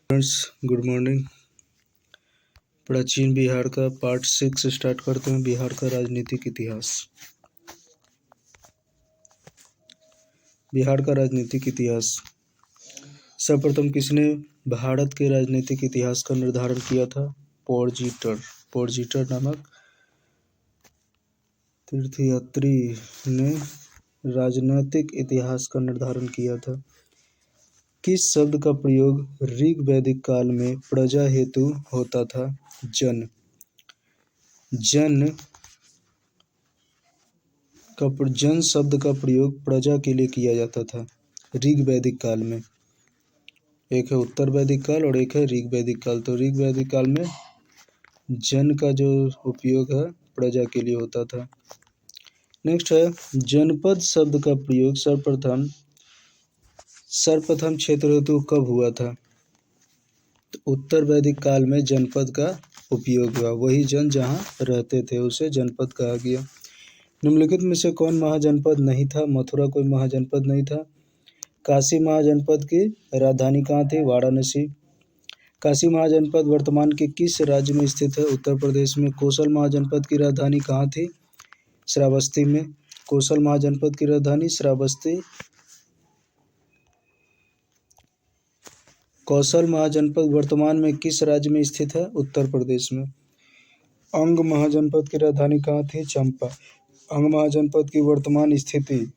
Friends, good morning. प्राचीन बिहार का part 6 start करते हैं। बिहार का राजनीतिक इतिहास। बिहार का राजनीतिक इतिहास। सर्वप्रथम किसने भारत के राजनीतिक इतिहास का निर्धारण किया था? पोर्जीटर नामक तीर्थयात्री ने राजनीतिक इतिहास का निर्धारण किया था। किस शब्द का प्रयोग ऋग वैदिक काल में प्रजा हेतु होता था? जन शब्द का प्रयोग प्रजा के लिए किया जाता था ऋग वैदिक काल में। एक है उत्तर वैदिक काल और एक है ऋग वैदिक काल। तो ऋग वैदिक काल में जन का जो उपयोग है प्रजा के लिए होता था। नेक्स्ट है जनपद शब्द का प्रयोग सर्वप्रथम क्षेत्र हेतु कब हुआ था? तो उत्तर वैदिक काल में जनपद का उपयोग हुआ। वही जन जहाँ रहते थे उसे जनपद कहा गया। निम्नलिखित में से कौन महाजनपद नहीं था? मथुरा कोई महाजनपद नहीं था। काशी महाजनपद की राजधानी कहाँ थी? वाराणसी। काशी महाजनपद वर्तमान के किस राज्य में स्थित है? उत्तर प्रदेश में। कौशल महाजनपद की राजधानी कहाँ थी? श्रावस्ती में। कौशल महाजनपद की राजधानी श्रावस्ती। कौशल महाजनपद वर्तमान में किस राज्य में स्थित है? उत्तर प्रदेश में। अंग महाजनपद की राजधानी कहाँ थी? चंपा। अंग महाजनपद की वर्तमान स्थिति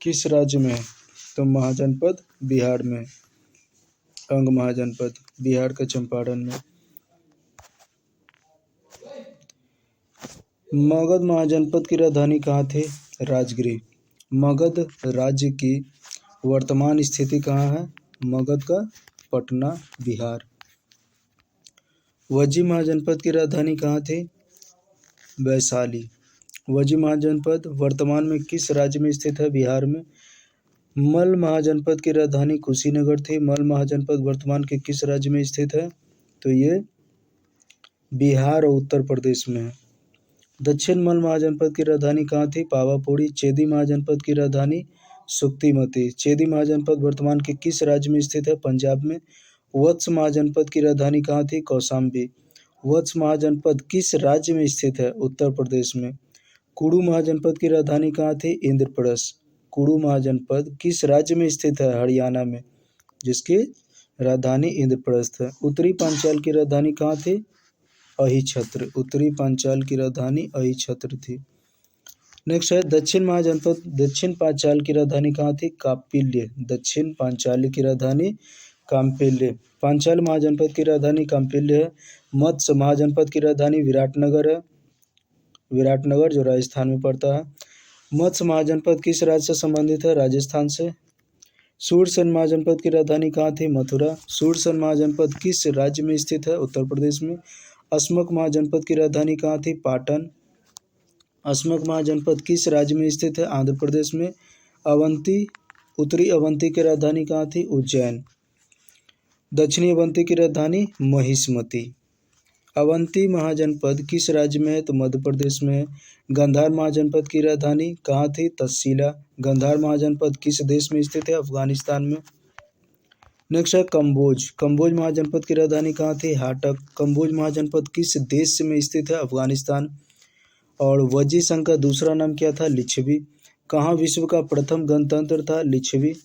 किस राज्य में है? तो महाजनपद बिहार में। अंग महाजनपद बिहार का चंपारण में। मगध महाजनपद की राजधानी कहाँ थी? राजगृह। मगध राज्य की वर्तमान स्थिति कहाँ है? मगध का पटना बिहार। वज्जी महाजनपद की राजधानी कहाँ थी? वैशाली। वज्जी महाजनपद वर्तमान में किस राज्य में स्थित है? बिहार में। मल महाजनपद की राजधानी कुशीनगर थी। मल महाजनपद वर्तमान के किस राज्य में स्थित है? तो ये बिहार और उत्तर प्रदेश में है। दक्षिण मल महाजनपद की राजधानी कहाँ थी? पावापुरी। चेदी महाजनपद की राजधानी सुक्तिमती। चेदी महाजनपद वर्तमान के किस राज्य में स्थित है? पंजाब में। वत्स महाजनपद की राजधानी कहाँ थी? कौशाम्बी। वत्स महाजनपद किस राज्य में स्थित है? उत्तर प्रदेश में। कुडू महाजनपद की राजधानी कहाँ थी? इंद्रप्रस्थ। कुडू महाजनपद किस राज्य में स्थित है? हरियाणा में, जिसकी राजधानी इंद्रप्रस्थ है। उत्तरी पांचाल की राजधानी कहाँ थी? अहिछत्र। उत्तरी पांचाल की राजधानी अहिछत्र थी। नेक्स्ट है दक्षिण महाजनपद। दक्षिण पांचाल की राजधानी कहाँ थी? कांपिल्य। दक्षिण पांचाल की राजधानी कांपिल्य। पांचाल महाजनपद की राजधानी कांपिल्य है। मत्स्य महाजनपद की राजधानी विराटनगर है। विराटनगर जो राजस्थान में पड़ता है। मत्स्य महाजनपद किस राज्य से संबंधित है? राजस्थान से। सूरसेन महाजनपद की राजधानी कहाँ थी? मथुरा। सूरसेन महाजनपद किस राज्य में स्थित है? उत्तर प्रदेश में। अस्मक महाजनपद की राजधानी कहाँ थी? पाटन। अस्मक महाजनपद किस राज्य में स्थित है? आंध्र प्रदेश में। अवंती, उत्तरी अवंती की राजधानी कहाँ थी? उज्जैन। दक्षिणी अवंती की राजधानी महिष्मती। अवंती महाजनपद किस राज्य में है? तो मध्य प्रदेश में है। गांधार महाजनपद की राजधानी कहाँ थी? तक्षशिला। गांधार महाजनपद किस देश में स्थित है? अफगानिस्तान में। नेक्स्ट है कंबोज। कंबोज महाजनपद की राजधानी कहाँ थी? हाटक। कंबोज महाजनपद किस देश में स्थित है? अफगानिस्तान। और वज्जी संघ का दूसरा नाम क्या था? लिच्छवी। कहाँ विश्व का प्रथम गणतंत्र था? लिच्छवी।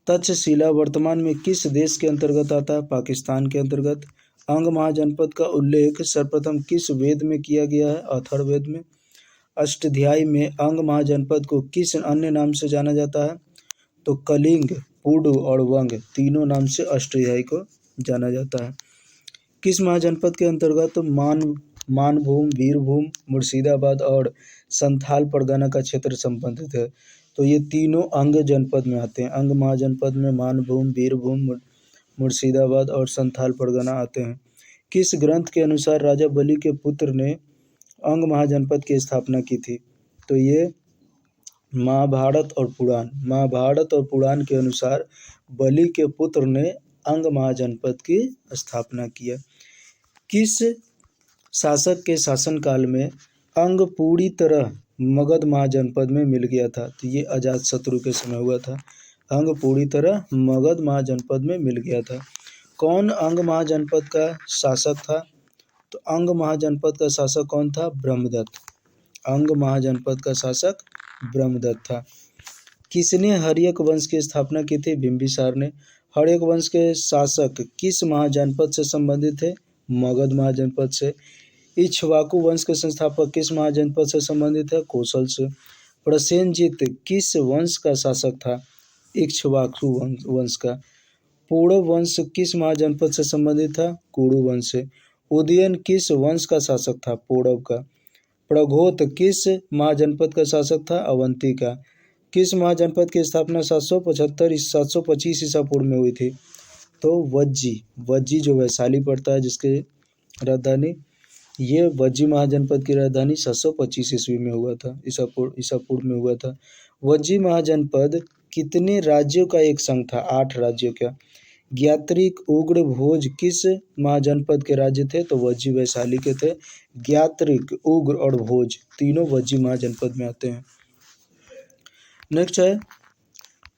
तक्षशिला वर्तमान में किस देश के अंतर्गत आता है? पाकिस्तान के अंतर्गत। अंग महाजनपद का उल्लेख सर्वप्रथम किस वेद में किया गया है? अथर्ववेद में। अष्टाध्यायी में अंग महाजनपद को किस अन्य नाम से जाना जाता है? तो कलिंग, पुडु और वंग तीनों नाम से अष्टाध्यायी को जाना जाता है। किस महाजनपद के अंतर्गत मानभूम, वीरभूम, मुर्शिदाबाद और संथाल परगना का क्षेत्र संबंधित है? तो ये तीनों अंग जनपद में आते हैं। अंग महाजनपद में मानभूम, वीरभूम, मुर्शिदाबाद और संथाल परगना आते हैं। किस ग्रंथ के अनुसार राजा बलि के पुत्र ने अंग महाजनपद की स्थापना की थी? तो ये महाभारत और पुराण। महाभारत और पुराण के अनुसार बलि के पुत्र ने अंग महाजनपद की स्थापना किया। किस शासक के शासनकाल में अंग पूरी तरह मगध महाजनपद में मिल गया था? तो ये अजातशत्रु के समय हुआ था। अंग पूरी तरह मगध महाजनपद में मिल गया था। कौन अंग महाजनपद का शासक था? तो अंग महाजनपद का शासक कौन था? ब्रह्मदत्त। अंग महाजनपद का शासक ब्रह्मदत्त था। किसने हर्यक वंश की स्थापना की थी? बिंबिसार ने। हर्यक वंश के शासक किस महाजनपद से संबंधित थे? मगध महाजनपद से। इक्ष्वाकु वंश के संस्थापक किस महाजनपद से संबंधित है? कौशल से। प्रसेनजीत किस वंश का शासक था? इक्ष्वाकु वंश का। पूर्व वंश किस महाजनपद से संबंधित था? कुरु वंश से। उदयन किस वंश का शासक था? पौरव का। प्रघोत किस महाजनपद का शासक था? अवंती का। किस महाजनपद की स्थापना 725 ईसा पूर्व में हुई थी? तो वज्जी जो वैशाली पड़ता है जिसके राजधानी, ये वज्जी महाजनपद की राजधानी 725 ईस्वी में हुआ था, ईसा पूर्व में हुआ था। वज्जी महाजनपद कितने राज्यों का एक संघ था? 8 राज्यों का। ज्ञात्रिक, उग्र, भोज किस महाजनपद के राज्य थे? तो वज्जी वैशाली के थे। ज्ञात्रिक, उग्र और भोज तीनों वज्जी महाजनपद में आते हैं। नेक्स्ट है,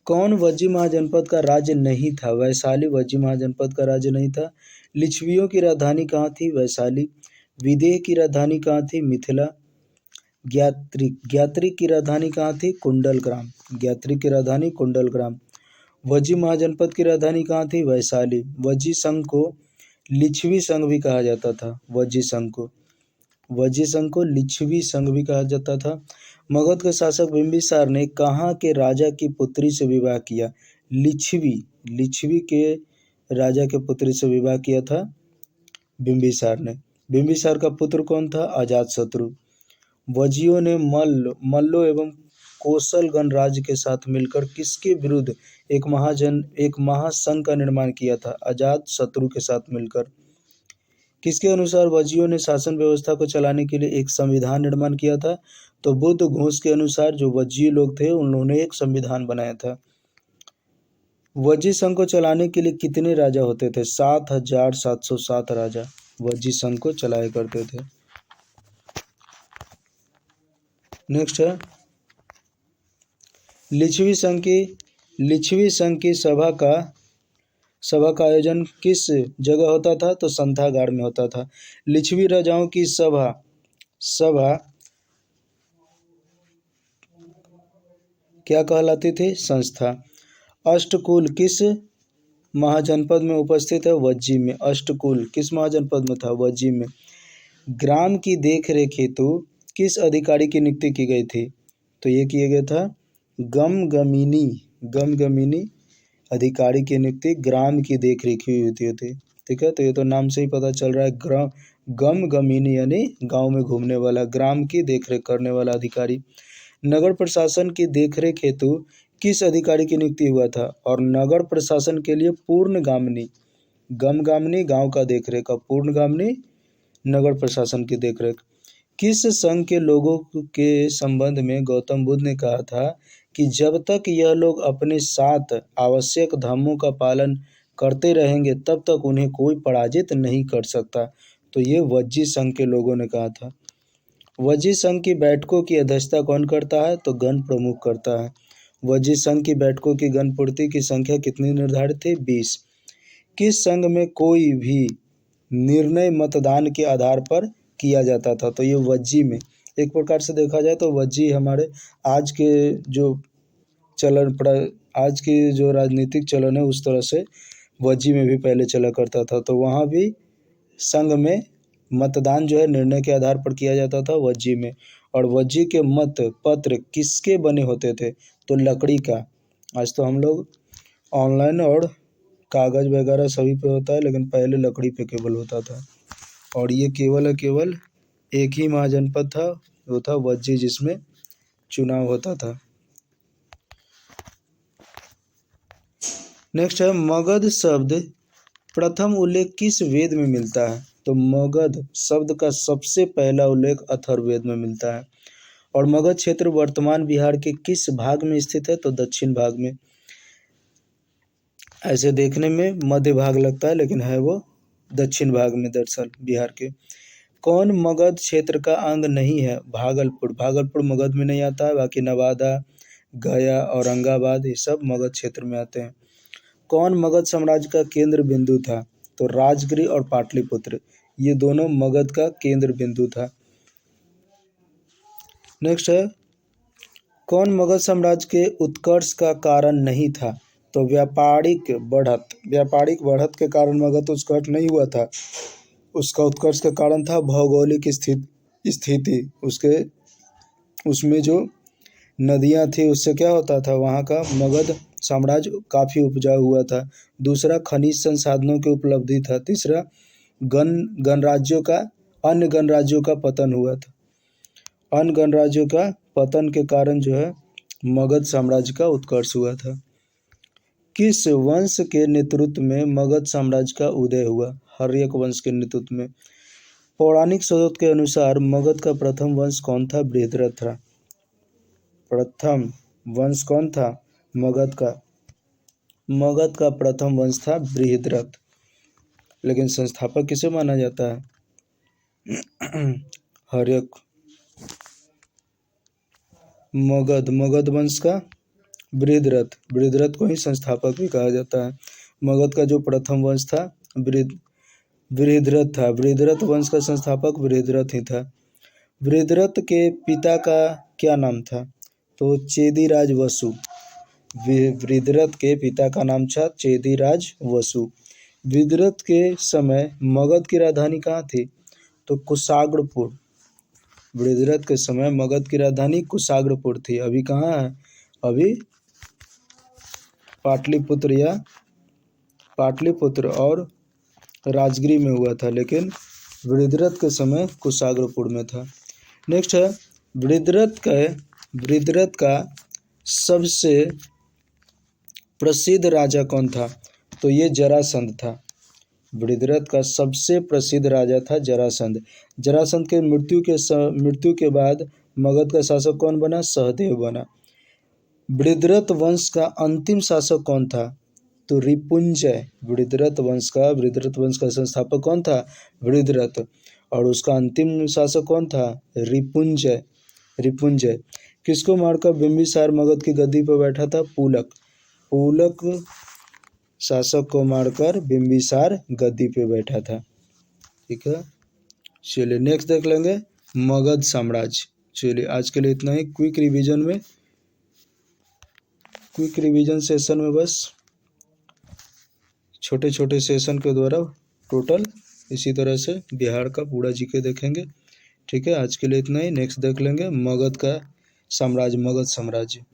कौन वज्जी महाजनपद का राज्य नहीं था? वैशाली वज्जी महाजनपद का राज्य नहीं था। लिच्छवियों की राजधानी कहाँ थी? वैशाली। विदेह की राजधानी कहाँ थी? मिथिला। ज्ञात्रिक की राजधानी कहाँ थी? कुंडलग्राम। ज्ञात्रिक की राजधानी कुंडलग्राम। वज्जी महाजनपद की राजधानी कहाँ थी? वैशाली। वज्जी संघ को लिच्छवी संघ भी कहा जाता था। वज्जी संघ को लिच्छवी संघ भी कहा जाता था। मगध के शासक बिंबिसार ने कहाँ के राजा की पुत्री से विवाह किया? लिच्छवी के राजा के पुत्री से विवाह किया था बिंबिसार ने। बिंबिसार का पुत्र कौन था? अजातशत्रु। वज्जियों ने मल्लों एवं कौशल गणराज्य के साथ मिलकर किसके विरुद्ध एक महासंघ का निर्माण किया था? अजातशत्रु के साथ मिलकर। किसके अनुसार वज्जियों ने शासन व्यवस्था को चलाने के लिए एक संविधान निर्माण किया था? तो बुद्ध घोष के अनुसार जो वज्जीय लोग थे उन्होंने एक संविधान बनाया था। वज्जी संघ को चलाने के लिए कितने राजा होते थे? 7,707 राजा वज्जी संघ को चलाया करते थे। नेक्स्ट है, लिच्छवी संघ की सभा का आयोजन किस जगह होता था? तो संथागार में होता था। लिच्छवी राजाओं की सभा क्या कहलाती थी? संस्था। अष्टकुल किस महाजनपद में उपस्थित है? वज्जी में। अष्टकुल किस महाजनपद में था? वज्जी में। ग्राम की देखरेख हेतु किस अधिकारी की नियुक्ति की गई थी? तो ये किया गया था गमगमीनी अधिकारी की नियुक्ति ग्राम की देखरेख हुई होती थी। ठीक है, तो ये तो नाम से ही पता चल रहा है। गमगमीनी यानी गांव में घूमने वाला, ग्राम की देखरेख करने वाला अधिकारी। नगर प्रशासन की देखरेख हेतु किस अधिकारी की नियुक्ति हुआ था? और नगर प्रशासन के लिए पूर्णगामिनी, गमगामिनी गांव का देखरेख और पूर्णगामिनी नगर प्रशासन की देखरेख। किस संघ के लोगों के संबंध में गौतम बुद्ध ने कहा था कि जब तक यह लोग अपने 7 आवश्यक धर्मों का पालन करते रहेंगे तब तक उन्हें कोई पराजित नहीं कर सकता? तो ये वज्जी संघ के लोगों ने कहा था। वज्जी संघ की बैठकों की अध्यक्षता कौन करता है? तो गण प्रमुख करता है। वज्जी संघ की बैठकों की गणपूर्ति की संख्या कितनी निर्धारित थी? 20। किस संघ में कोई भी निर्णय मतदान के आधार पर किया जाता था? तो ये वज्जी में। एक प्रकार से देखा जाए तो वज्जी हमारे आज के जो राजनीतिक चलन है उस तरह से वज्जी में भी पहले चला करता था। तो वहाँ भी संघ में मतदान जो है निर्णय के आधार पर किया जाता था वज्जी में। और वज्जी के मत पत्र किसके बने होते थे? तो लकड़ी का। आज तो हम लोग ऑनलाइन और कागज़ वगैरह सभी पे होता है, लेकिन पहले लकड़ी पे केवल होता था। और ये केवल एक ही महाजनपद था, वो था वज्जी, जिसमें चुनाव होता था। नेक्स्ट है, मगध शब्द प्रथम उल्लेख किस वेद में मिलता है? तो मगध शब्द का सबसे पहला उल्लेख अथर्ववेद में मिलता है। और मगध क्षेत्र वर्तमान बिहार के किस भाग में स्थित है? तो दक्षिण भाग में। ऐसे देखने में मध्य भाग लगता है, लेकिन है वो दक्षिण भाग में दरअसल बिहार के। कौन मगध क्षेत्र का अंग नहीं है? भागलपुर मगध में नहीं आता है, बाकी नवादा, गया, औरंगाबाद, ये सब मगध क्षेत्र में आते हैं। कौन मगध साम्राज्य का केंद्र बिंदु था? तो राजगृह और पाटलिपुत्र, ये दोनों मगध का केंद्र बिंदु था। नेक्स्ट है, कौन मगध साम्राज्य के उत्कर्ष का कारण नहीं था? तो व्यापारिक बढ़त के कारण मगध उत्कर्ष नहीं हुआ था। उसका उत्कर्ष का कारण था भौगोलिक स्थिति। उसमें जो नदियां थी उससे क्या होता था, वहाँ का मगध साम्राज्य काफ़ी उपजाऊ हुआ था। दूसरा, खनिज संसाधनों की उपलब्धि था। तीसरा, अन्य गणराज्यों का पतन हुआ था। अन्य गणराज्यों का पतन के कारण जो है मगध साम्राज्य का उत्कर्ष हुआ था। किस वंश के नेतृत्व में मगध साम्राज्य का उदय हुआ? हर्यक वंश के नेतृत्व में। पौराणिक स्रोत के अनुसार मगध का प्रथम वंश कौन था? बृहद्रथ था। प्रथम वंश कौन था मगध का? मगध का प्रथम वंश था बृहद्रथ। लेकिन संस्थापक किसे माना जाता है? हर्यक। मगध वंश का बृहद्रथ को ही संस्थापक भी कहा जाता है। मगध का जो प्रथम वंश था बृहद्रथ था। बृहद्रथ वंश का संस्थापक बृहद्रथ ही था। बृहद्रथ के पिता का क्या नाम था? तो चेदीराज वसु। बृहद्रथ के पिता का नाम था चेदीराज वसु। बृहद्रथ के समय मगध की राजधानी कहाँ थी? तो कुशाग्रपुर। बृहद्रथ के समय मगध की राजधानी कुशाग्रपुर थी। अभी कहाँ है? अभी पाटलिपुत्र और राजगृह में हुआ था, लेकिन बृहद्रथ के समय कुशाग्रपुर में था। नेक्स्ट है, बृहद्रथ का सबसे प्रसिद्ध राजा कौन था? तो ये जरासंध था। बृहद्रथ का सबसे प्रसिद्ध राजा था जरासंध। जरासंध के मृत्यु के बाद मगध का शासक कौन बना? सहदेव बना। बृहद्रथ वंश का अंतिम शासक कौन था? तो रिपुंजय। बृहद्रथ वंश का संस्थापक कौन था? बृहद्रथ। और उसका अंतिम शासक कौन था? रिपुंजय। किसको मारकर बिंबिसार मगध की गद्दी पर बैठा था? पुलक शासक को मारकर बिंबिसार गद्दी पे बैठा था। ठीक है, चलिए नेक्स्ट देख लेंगे मगध साम्राज्य। चलिए आज के लिए इतना ही। क्विक रिवीजन सेशन में बस छोटे छोटे सेशन के द्वारा टोटल इसी तरह से बिहार का पूरा जीके देखेंगे। ठीक है, आज के लिए इतना ही। नेक्स्ट देख लेंगे मगध साम्राज्य।